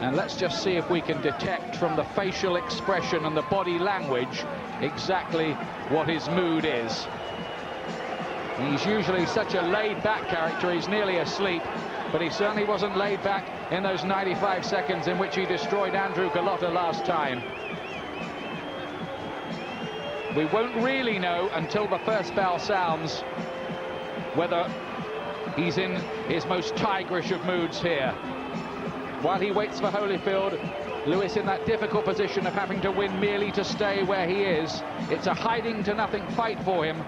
And let's just see if we can detect from the facial expression and the body language exactly what his mood is. He's usually such a laid-back character, he's nearly asleep, but he certainly wasn't laid back in those 95 seconds in which he destroyed Andrew Gallotta last time. We won't really know until the first bell sounds whether he's in his most tigerish of moods here. While he waits for Holyfield, Lewis in that difficult position of having to win merely to stay where he is. It's a hiding to nothing fight for him,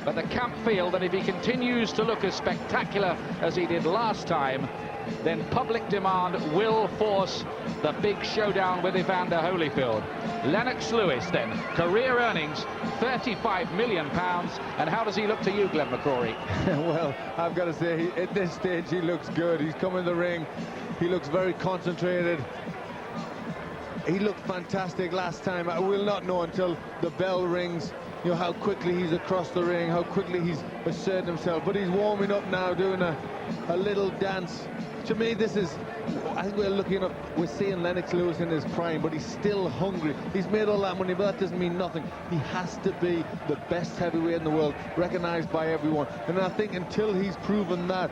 but the camp feel that if he continues to look as spectacular as he did last time, then public demand will force the big showdown with Evander Holyfield. Lennox Lewis then, career earnings £35 million, and how does he look to you, Glenn McCrory? Well, I've got to say, at this stage he looks good. He's come in the ring, he looks very concentrated. He looked fantastic last time. I will not know until the bell rings, you know, how quickly he's across the ring, how quickly he's asserted himself. But he's warming up now, doing a little dance. To me, this is, I think we're seeing Lennox Lewis in his prime, but he's still hungry. He's made all that money, but that doesn't mean nothing. He has to be the best heavyweight in the world, recognized by everyone. And I think until he's proven that,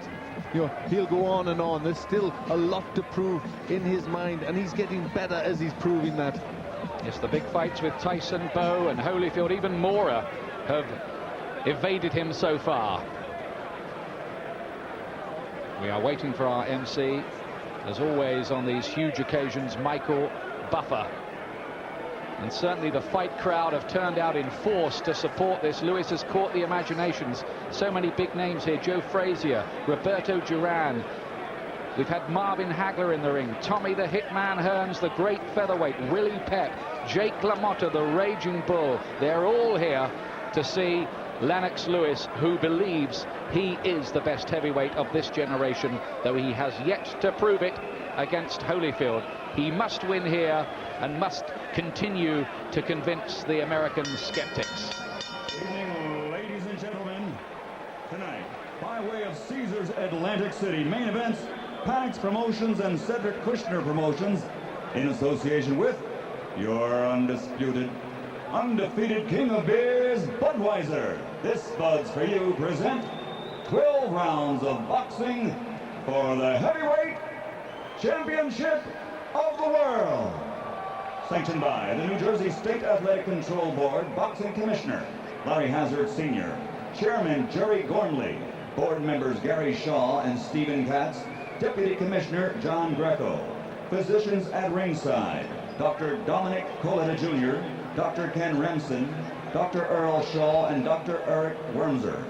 you know, he'll go on and on. There's still a lot to prove in his mind, and he's getting better as he's proving that. Yes, the big fights with Tyson, Bowe and Holyfield, even Mora, have evaded him so far. We are waiting for our MC, as always on these huge occasions, Michael Buffer. And certainly the fight crowd have turned out in force to support this. Lewis has caught the imaginations. So many big names here: Joe Frazier, Roberto Duran. We've had Marvin Hagler in the ring, Tommy the Hitman Hearns, the great featherweight, Willie Pep, Jake LaMotta, the Raging Bull. They're all here to see Lennox Lewis, who believes he is the best heavyweight of this generation, though he has yet to prove it against Holyfield. He must win here and must continue to convince the American skeptics. Good evening, ladies and gentlemen. Tonight, by way of Caesars Atlantic City, main events, Pax Promotions and Cedric Kushner Promotions, in association with your undisputed, undefeated king of beers, Budweiser. This Buds for You present 12 rounds of boxing for the heavyweight championship of the world. Sanctioned by the New Jersey State Athletic Control Board Boxing Commissioner Larry Hazard Sr., Chairman Jerry Gormley, board members Gary Shaw and Stephen Katz, Deputy Commissioner John Greco, physicians at ringside, Dr. Dominic Coletta Jr., Dr. Ken Remsen, Dr. Earl Shaw, and Dr. Eric Wormser.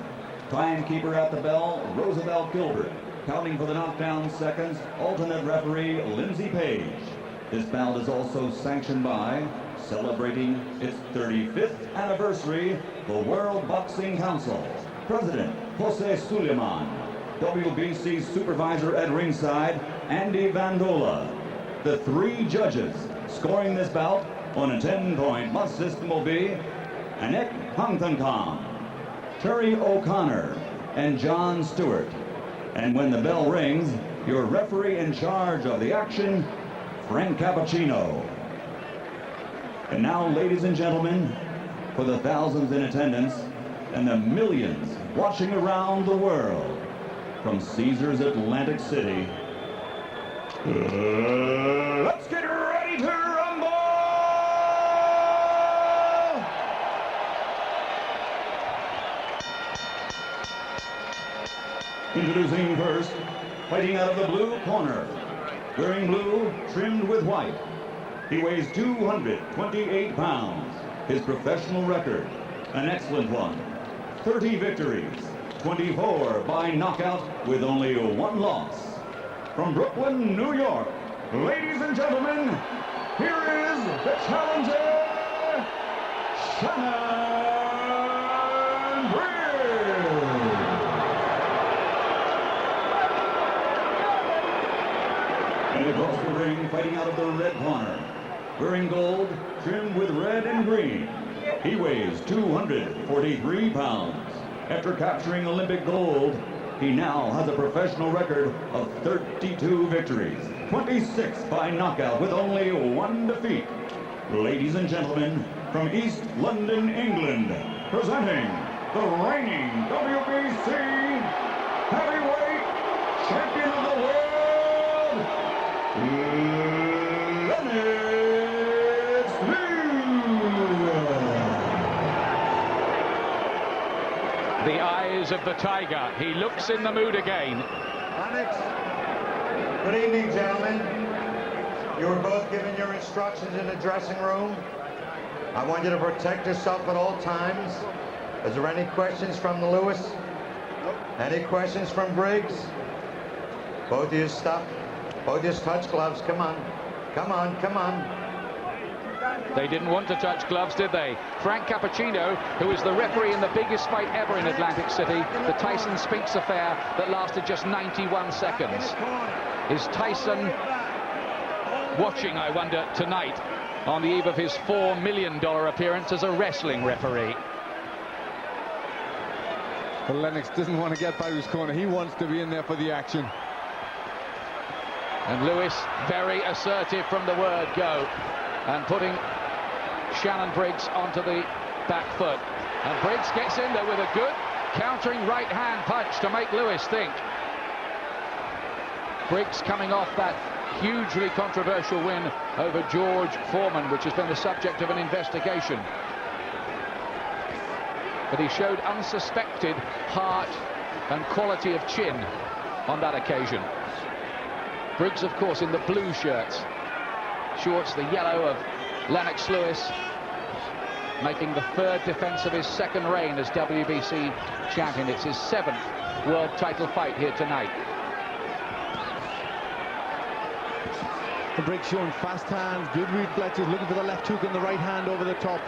Timekeeper at the bell, Roosevelt Gilbert. Counting for the knockdown seconds, alternate referee Lindsey Page. This bout is also sanctioned by, celebrating its 35th anniversary, the World Boxing Council. President Jose Suleiman. WBC supervisor at ringside, Andy Vandola. The three judges scoring this bout on a 10-point must system will be Anik Hangtankam, Terry O'Connor, and John Stewart. And when the bell rings, your referee in charge of the action, Frank Cappuccino. And now, ladies and gentlemen, for the thousands in attendance and the millions watching around the world, from Caesars Atlantic City, let's get ready to rumble! Introducing first, fighting out of the blue corner, wearing blue trimmed with white. He weighs 228 pounds. His professional record, an excellent one. 30 victories, 24 by knockout with only one loss. From Brooklyn, New York, ladies and gentlemen, here is the challenger, Shannon Briggs. And across the ring, fighting out of the red corner, wearing gold, trimmed with red and green. He weighs 243 pounds. After capturing Olympic gold, he now has a professional record of 32 victories, 26 by knockout with only 1 defeat. Ladies and gentlemen, from East London, England, presenting the reigning WBC heavyweight champion of the world, lennox. The eyes of the tiger. He looks in the mood again. Lennox, good evening, gentlemen. You were both given your instructions in the dressing room. I want you to protect yourself at all times. Is there any questions from the Lewis? Any questions from Briggs? Both of you both of you touch gloves. Come on, come on, come on. They didn't want to touch gloves, did they? Frank Cappuccino, who is the referee in the biggest fight ever in Atlantic City, the Tyson Spinks affair that lasted just 91 seconds. Is Tyson watching, I wonder, tonight on the eve of his $4 million appearance as a wrestling referee? But Lennox doesn't want to get by his corner. He wants to be in there for the action. And Lewis very assertive from the word go, and putting Shannon Briggs onto the back foot. And Briggs gets in there with a good countering right hand punch to make Lewis think. Briggs coming off that hugely controversial win over George Foreman, which has been the subject of an investigation. But he showed unsuspected heart and quality of chin on that occasion. Briggs, of course, in the blue shorts, the yellow of Lennox Lewis, making the 3rd defense of his 2nd reign as WBC champion. It's his 7th world title fight here tonight. The Briggs showing fast hands, good reflexes, looking for the left hook and the right hand over the top.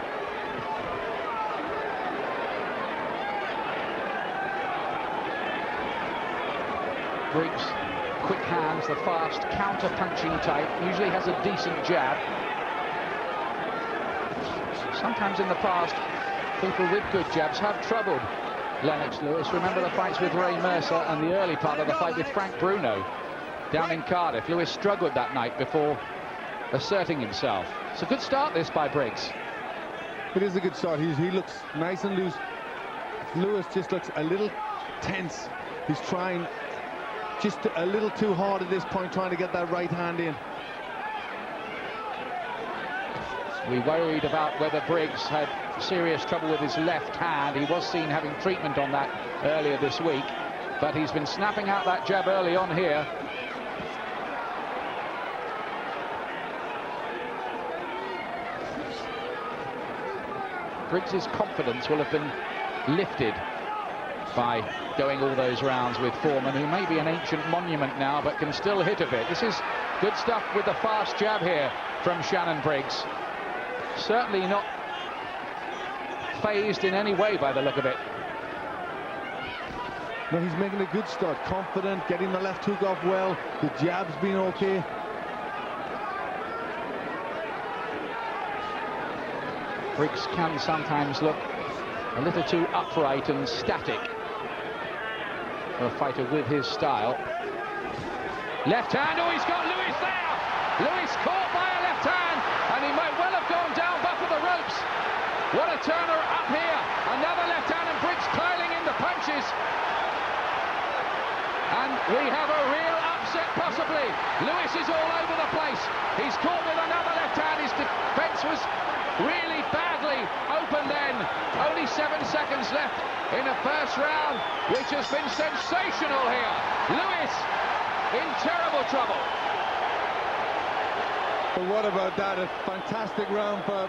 Briggs, quick hands, the fast counter-punching type, usually has a decent jab. Sometimes in the past, people with good jabs have troubled Lennox Lewis. Remember the fights with Ray Mercer and the early part of the fight with Frank Bruno down in Cardiff. Lewis struggled that night before asserting himself. It's a good start, this, by Briggs. It is a good start. He looks nice and loose. Lewis just looks a little tense. He's trying just a little too hard at this point, trying to get that right hand in. We worried about whether Briggs had serious trouble with his left hand. He was seen having treatment on that earlier this week, but he's been snapping out that jab early on here. Briggs's confidence will have been lifted by going all those rounds with Foreman, who may be an ancient monument now, but can still hit a bit. This is good stuff with the fast jab here from Shannon Briggs. Certainly not phased in any way by the look of it. No, he's making a good start, confident, getting the left hook off well. The jab's been okay. Briggs can sometimes look a little too upright and static for a fighter with his style. Left hand, oh, he's got Lewis there! Lewis caught by a left hand, and he might well have gone down back of the ropes. What a turner up here. Another left hand, and Briggs piling in the punches. And we have a real upset, possibly. Lewis is all over the place. He's caught with another left hand. His defense was really badly open then. Only 7 seconds left in the first round, which has been sensational here. Lewis in terrible trouble. But what about that? A fantastic round for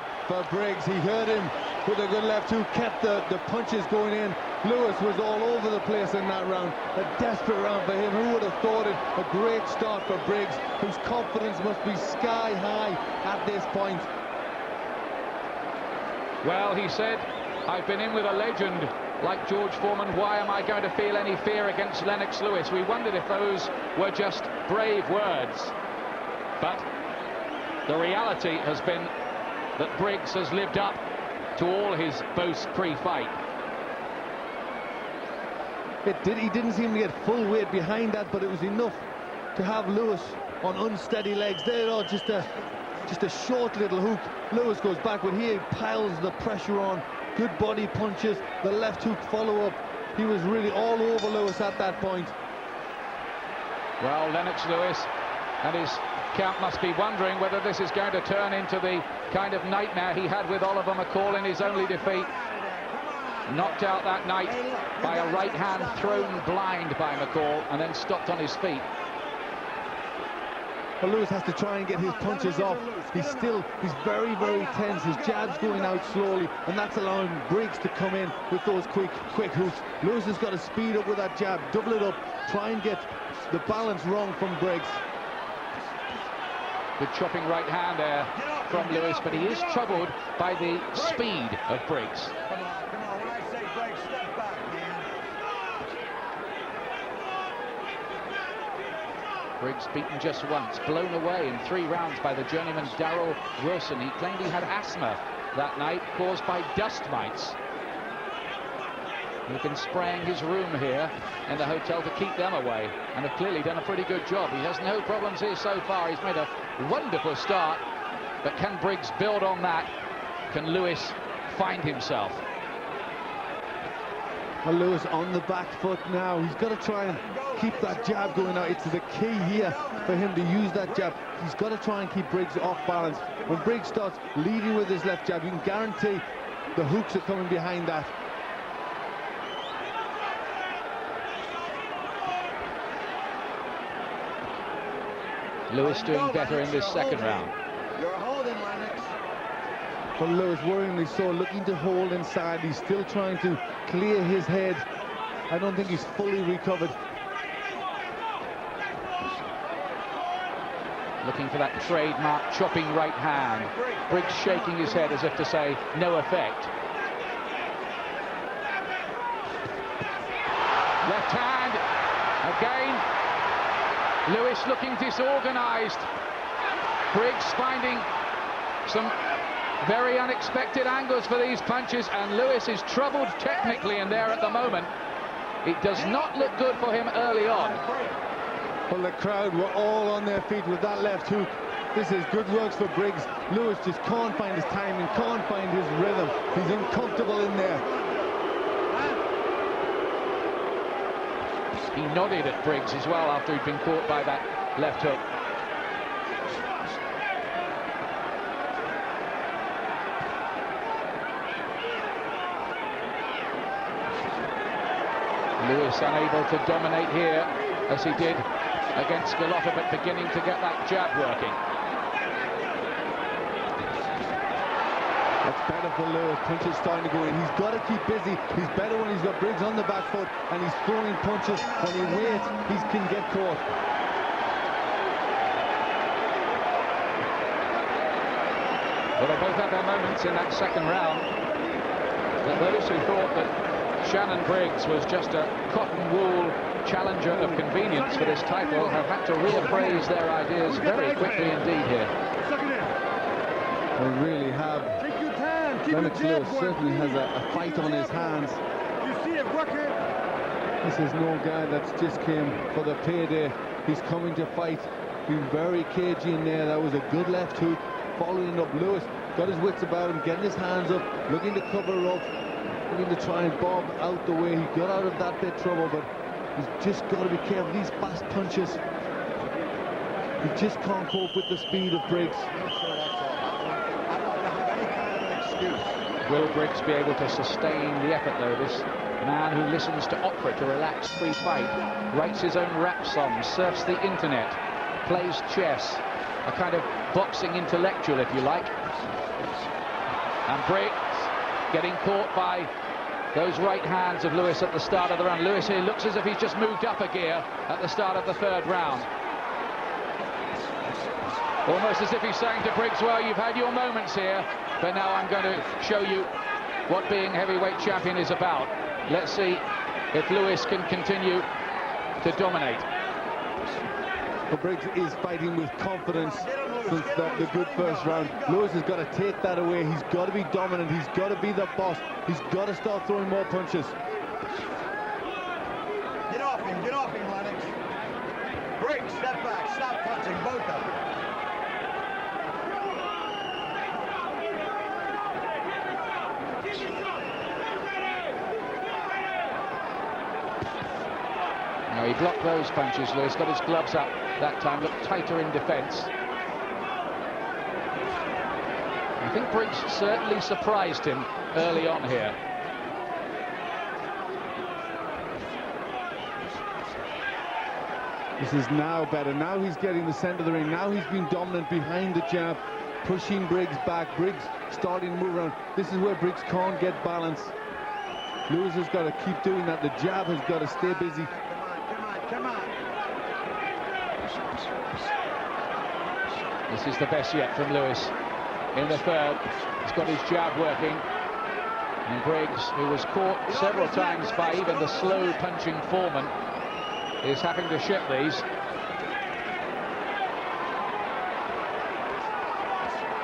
Briggs. He hurt him with a good left hook, kept the punches going in. Lewis was all over the place in that round. A desperate round for him. Who would have thought it? A great start for Briggs, whose confidence must be sky high at this point. Well, he said, I've been in with a legend like George Foreman. Why am I going to feel any fear against Lennox Lewis? We wondered if those were just brave words. But the reality has been that Briggs has lived up to all his boasts pre-fight. He didn't seem to get full weight behind that, but it was enough to have Lewis on unsteady legs. There, oh, just a short little hook. Lewis goes backward. He piles the pressure on. Good body punches. The left hook follow-up. He was really all over Lewis at that point. Well, Lennox Lewis and his camp must be wondering whether this is going to turn into the kind of nightmare he had with Oliver McCall in his only defeat. Knocked out that night by a right hand thrown blind by McCall and then stopped on his feet. Well, Lewis has to try and get his punches off. He's very, very tense. His jab's going out slowly, and that's allowing Briggs to come in with those quick hooks. Lewis has got to speed up with that jab, double it up, try and get the balance wrong from Briggs. Good chopping right hand there from Lewis, but he is troubled by the speed of Briggs. Come on, when I say break, step back, man. Briggs beaten just once, blown away in 3 rounds by the journeyman Darryl Wilson. He claimed he had asthma that night caused by dust mites. He's been spraying his room here in the hotel to keep them away, and have clearly done a pretty good job. He has no problems here so far. He's made a wonderful start, but can Briggs build on that? Can Lewis find himself? Well, Lewis on the back foot now. He's got to try and keep that jab going out. It's the key here for him to use that jab. He's got to try and keep Briggs off balance. When Briggs starts leading with his left jab, you can guarantee the hooks are coming behind that. Lewis doing better in this second round. You're holding, Lennox. But Lewis worryingly so, looking to hold inside. He's still trying to clear his head. I don't think he's fully recovered. Looking for that trademark chopping right hand. Briggs shaking his head as if to say no effect. Left hand again. Lewis looking disorganized. Briggs finding some very unexpected angles for these punches, and Lewis is troubled technically in there at the moment. It does not look good for him early on. Well, the crowd were all on their feet with that left hook. This is good works for Briggs. Lewis just can't find his timing, can't find his rhythm. He's uncomfortable in there. He nodded at Briggs as well after he'd been caught by that left hook. Lewis unable to dominate here as he did against Galota, but beginning to get that jab working. That's better for Lewis. Punches starting to go in. He's got to keep busy. He's better when he's got Briggs on the back foot and he's throwing punches. When he waits, he can get caught. Well, they both had their moments in that second round. But those who thought that Shannon Briggs was just a cotton wool challenger of convenience for this title have had to reappraise their ideas very quickly indeed here. They really have. Lennox Lewis certainly has a fight on his hands. You see it working. This is no guy that's just came for the payday. He's coming to fight. Being very cagey in there. That was a good left hook. Following up, Lewis got his wits about him, getting his hands up, looking to cover up, looking to try and bob out the way. He got out of that bit of trouble, but he's just got to be careful. These fast punches, he just can't cope with the speed of Briggs. Will Briggs be able to sustain the effort, though? This man who listens to opera to relax pre-fight, writes his own rap songs, surfs the internet, plays chess, a kind of boxing intellectual, if you like. And Briggs getting caught by those right hands of Lewis at the start of the round. Lewis here looks as if he's just moved up a gear at the start of the third round. Almost as if he's saying to Briggs, well, you've had your moments here, but now I'm going to show you what being heavyweight champion is about. Let's see if Lewis can continue to dominate. But Briggs is fighting with confidence since the good first round. Lewis has got to take that away. He's got to be dominant. He's got to be the boss. He's got to start throwing more punches. Get off him, Lennox. Briggs, step back, stop punching, both blocked those punches, Lewis. Got his gloves up that time, looked tighter in defence. I think Briggs certainly surprised him early on here. This is now better. Now he's getting the centre of the ring. Now he's been dominant behind the jab, pushing Briggs back. Briggs starting to move around. This is where Briggs can't get balance. Lewis has got to keep doing that. The jab has got to stay busy. Come on. This is the best yet from Lewis in the third. He's got his jab working. And Briggs, who was caught several times by even the slow punching Foreman, is having to ship these.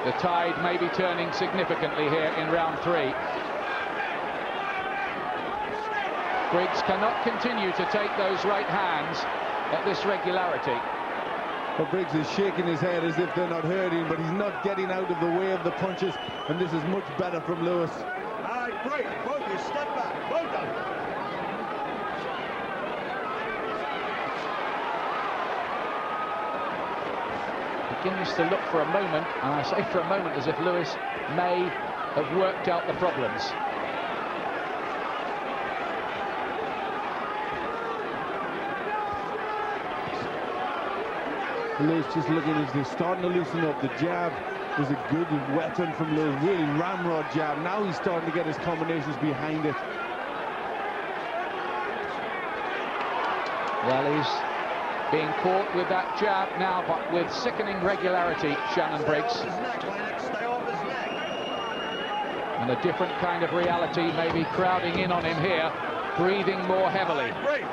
The tide may be turning significantly here in round 3. Briggs cannot continue to take those right hands at this regularity. Well, Briggs is shaking his head as if they're not hurting, but he's not getting out of the way of the punches, and this is much better from Lewis. All right, break. Both you step back. Both of them. Begins to look for a moment, and I say for a moment as if Lewis may have worked out the problems. Lewis just looking as they're starting to loosen up. The jab was a good weapon from Lewis, really ramrod jab. Now he's starting to get his combinations behind it. Well, he's being caught with that jab now, but with sickening regularity, Shannon Briggs. Stay off his neck. And a different kind of reality maybe crowding in on him here, breathing more heavily.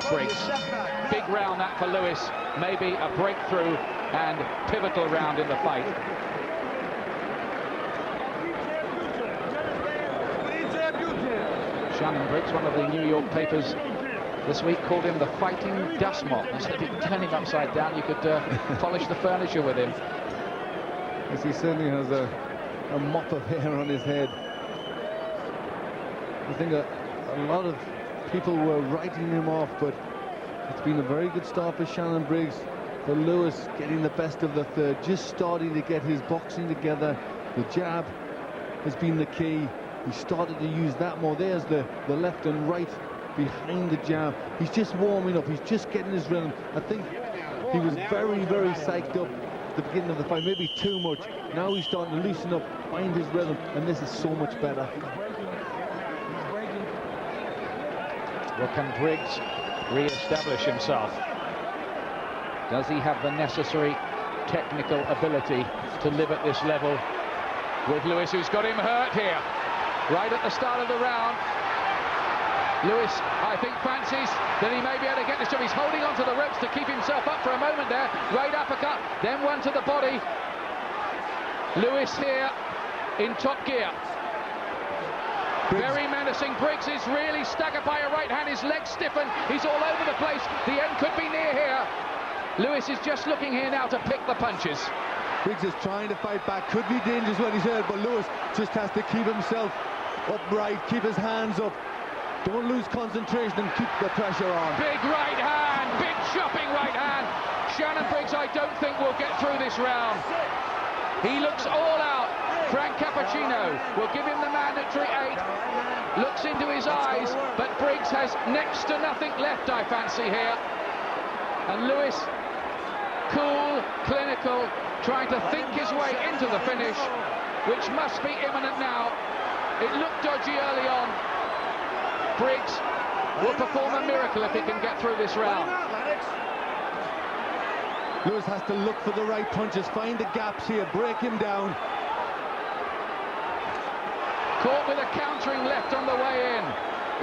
Briggs. Big round that for Lewis, maybe a breakthrough and pivotal round in the fight. Shannon Briggs, one of the New York papers this week, called him the fighting dust mop. They said if you turn him upside down, you could polish the furniture with him. Yes, he certainly has a mop of hair on his head. I think a lot of people were writing him off, but it's been a very good start for Shannon Briggs. For Lewis getting the best of the third, just starting to get his boxing together. The jab has been the key. He started to use that more. There's the left and right behind the jab. He's just warming up. He's just getting his rhythm. I think he was very, very psyched up at the beginning of the fight, maybe too much. Now he's starting to loosen up, find his rhythm, and this is so much better. Well, can Briggs re-establish himself? Does he have the necessary technical ability to live at this level with Lewis, who's got him hurt here right at the start of the round? Lewis, I think, fancies that he may be able to get this job. He's holding onto the ropes to keep himself up for a moment there. Right uppercut, then one to the body. Lewis here in top gear. Very menacing. Briggs is really staggered by a right hand. His legs stiffen. He's all over the place. The end could be near here. Lewis is just looking here now to pick the punches. Briggs is trying to fight back. Could be dangerous when he's hurt, but Lewis just has to keep himself upright, keep his hands up. Don't lose concentration and keep the pressure on. Big right hand, big chopping right hand. Shannon Briggs, I don't think will get through this round. He looks all out. Frank Cappuccino will give him the mandatory 8. Looks into his eyes, but Briggs has next to nothing left, I fancy, here. And Lewis, cool, clinical, trying to think his way into the finish, which must be imminent now. It looked dodgy early on. Briggs will perform a miracle if he can get through this round. Lewis has to look for the right punches, find the gaps here, break him down. Caught with a countering left on the way in.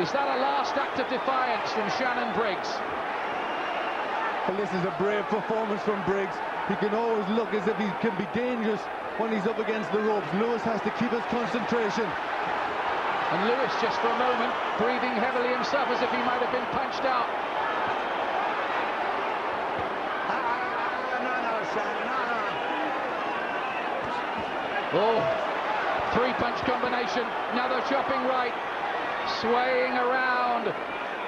Is that a last act of defiance from Shannon Briggs? Well, this is a brave performance from Briggs. He can always look as if he can be dangerous when he's up against the ropes. Lewis has to keep his concentration. And Lewis, just for a moment, breathing heavily himself as if he might have been punched out. Oh, three-punch combination, another chopping right, swaying around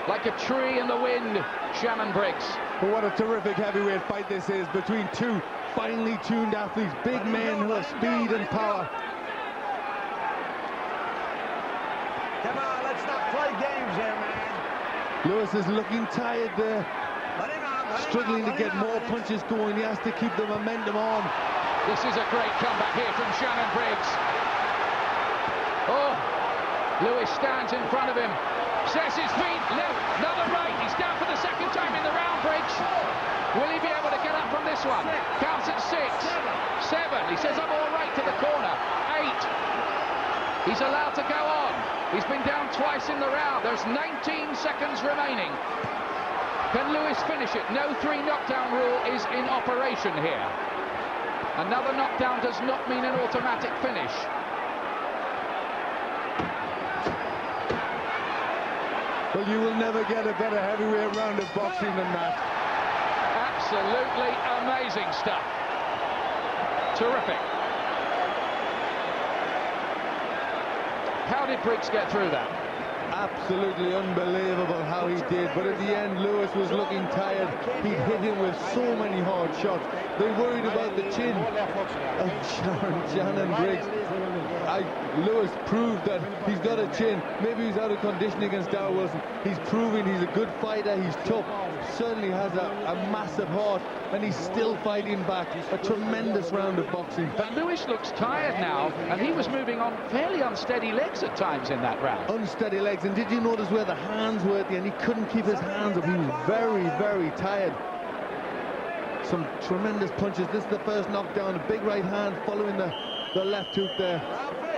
like a tree in the wind, Shannon Briggs. But what a terrific heavyweight fight this is between two finely tuned athletes, big men who have speed and power. Come on, let's not play games here, man. Lewis is looking tired there, struggling to get more punches going. He has to keep the momentum on. This is a great comeback here from Shannon Briggs. Oh, Lewis stands in front of him, sets his feet, left, another right. He's down for the second time in the round, Briggs. Will he be able to get up from this one? Counts at 6, 7. He says, I'm all right to the corner. 8. He's allowed to go on. He's been down twice in the round. There's 19 seconds remaining. Can Lewis finish it? No 3 knockdown rule is in operation here. Another knockdown does not mean an automatic finish. Well, you will never get a better heavyweight round of boxing than that. Absolutely amazing stuff. Terrific. How did Briggs get through that? Absolutely unbelievable how he did, but at the end Lewis was looking tired. He hit him with so many hard shots. They worried about the chin of Shannon Briggs. Lewis proved that he's got a chin. Maybe he's out of condition against Darryl Wilson. He's proving he's a good fighter. He's tough. Certainly has a massive heart, and he's still fighting back. A tremendous round of boxing. But Lewis looks tired now, and he was moving on fairly unsteady legs at times in that round. Unsteady legs, and did you notice where the hands were at the end? He couldn't keep his hands up. He was very, very tired. Some tremendous punches. This is the first knockdown. A big right hand following the left hook there.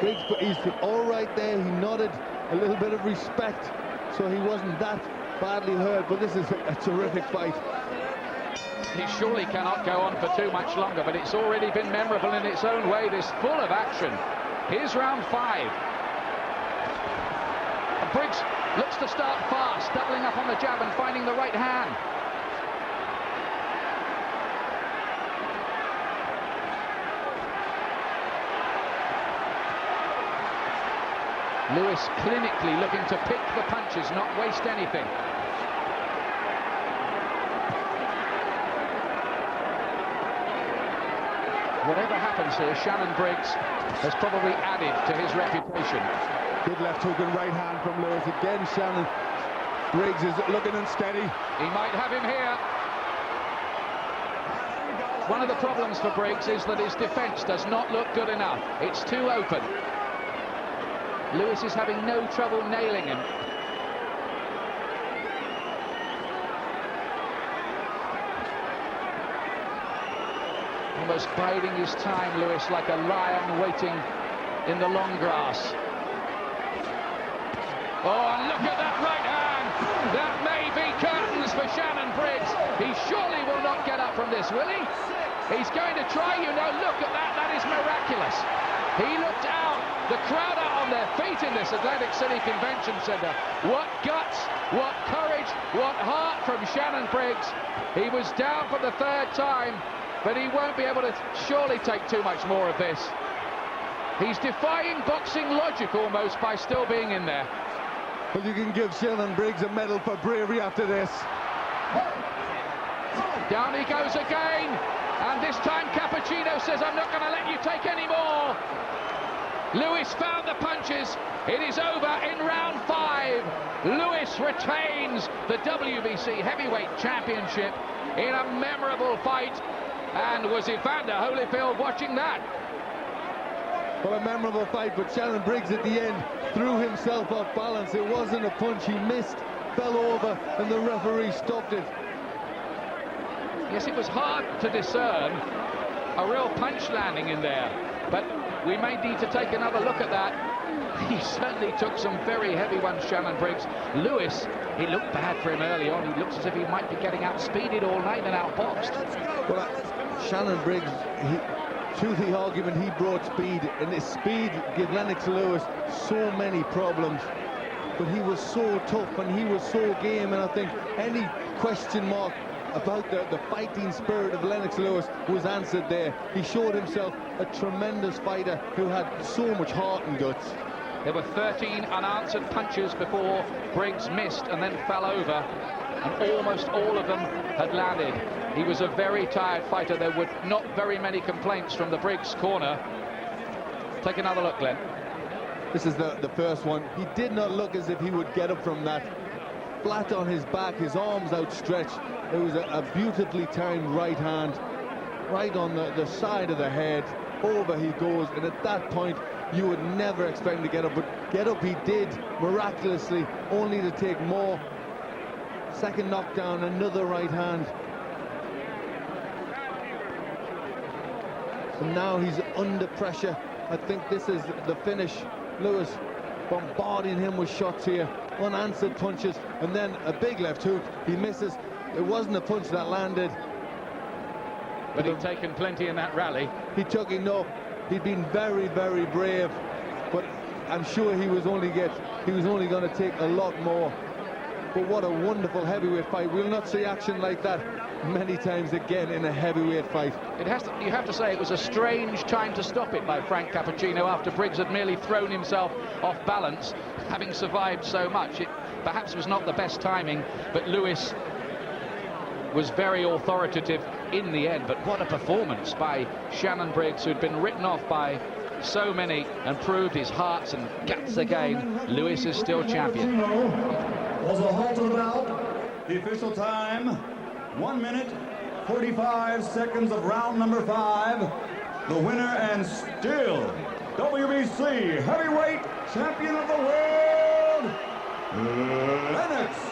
Briggs, he's all right there. He nodded a little bit of respect, so he wasn't that badly hurt. But this is a terrific fight. He surely cannot go on for too much longer, but it's already been memorable in its own way. This full of action. Here's round 5. And Briggs looks to start fast, doubling up on the jab and finding the right hand. Lewis clinically looking to pick the punches, not waste anything. Whatever happens here, Shannon Briggs has probably added to his reputation. Good left hook and right hand from Lewis. Again, Shannon Briggs is looking unsteady. He might have him here. One of the problems for Briggs is that his defense does not look good enough. It's too open. Lewis is having no trouble nailing him. Almost biding his time, Lewis, like a lion waiting in the long grass. Oh, and look at that right hand! That may be curtains for Shannon Briggs. He surely will not get up from this, will he? He's going to try, you know. Look at that. That is miraculous. He looked out. The crowd are on their feet in this Atlantic City Convention Center. What guts, what courage, what heart from Shannon Briggs. He was down for the 3rd time, but he won't be able to surely take too much more of this. He's defying boxing logic almost by still being in there. Well, you can give Shannon Briggs a medal for bravery after this. Down he goes again, and this time Cappuccino says, I'm not going to let you take any more. Lewis found the punches. It is over in round 5. Lewis retains the WBC Heavyweight Championship in a memorable fight. And was Evander Holyfield watching that? Well, a memorable fight, but Shannon Briggs at the end threw himself off balance. It wasn't a punch. He missed, fell over, and the referee stopped it. Yes, it was hard to discern a real punch landing in there, but we may need to take another look at that. He certainly took some very heavy ones, Shannon Briggs. Lewis, he looked bad for him early on. He looks as if he might be getting outspeeded all night and outboxed. Well, Shannon Briggs, to the argument, he brought speed, and his speed gave Lennox Lewis so many problems. But he was so tough and he was so game, and I think any question mark about the fighting spirit of Lennox Lewis was answered there. He showed himself a tremendous fighter who had so much heart and guts. There were 13 unanswered punches before Briggs missed and then fell over, and almost all of them had landed. He was a very tired fighter. There were not very many complaints from the Briggs corner. Take another look, Glenn. This is the first one. He did not look as if he would get up from that. Flat on his back, his arms outstretched. It was a beautifully timed right hand, right on the side of the head. Over he goes, and at that point, you would never expect him to get up, but get up he did, miraculously, only to take more. Second knockdown, another right hand. And now he's under pressure. I think this is the finish. Lewis bombarding him with shots here, unanswered punches, and then a big left hook. He misses. It wasn't a punch that landed. But he'd taken plenty in that rally. He took enough. He'd been very, very brave, but I'm sure he was only going to take a lot more. But what a wonderful heavyweight fight. We'll not see action like that many times again in a heavyweight fight. You have to say it was a strange time to stop it by Frank Cappuccino after Briggs had merely thrown himself off balance, having survived so much. It perhaps was not the best timing, but Lewis was very authoritative in the end. But what a performance by Shannon Briggs, who'd been written off by so many and proved his hearts and guts again. Lewis is still champion. Was a halt of the bout. The official time, 1 minute, 45 seconds of round number 5. The winner and still WBC heavyweight champion of the world, Lennox.